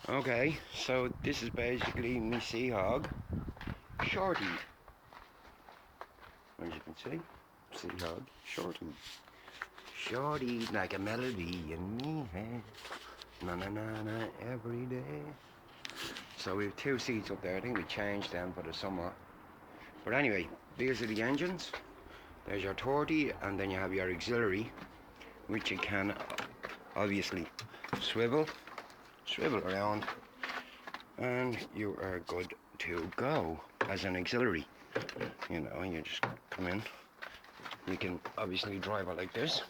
Okay, so this is basically me sea hog, Shorty. As you can see, sea hog, Shorty. Shorty like a melody in me head. Na na na na every day. So we have two seats up there. I think we changed them for the summer. But anyway, these are the engines. There's your 30, and then you have your auxiliary, which you can obviously swivel around, and you are good to go as an auxiliary. You know, you just come in. You can obviously drive it like this,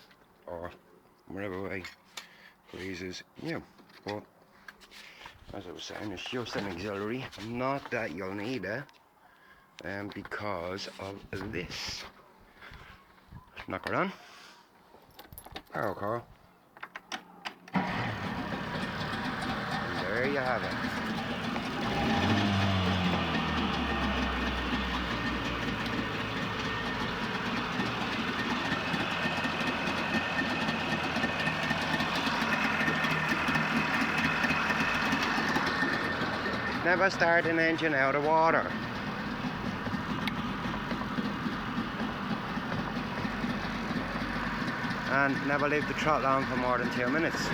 or wherever way pleases you. But as I was saying, it's just an auxiliary. Not that you'll need it, because of this. Knock her on. Power car. And there you have it. Never start an engine out of water. And never leave the throttle on for more than 2 minutes.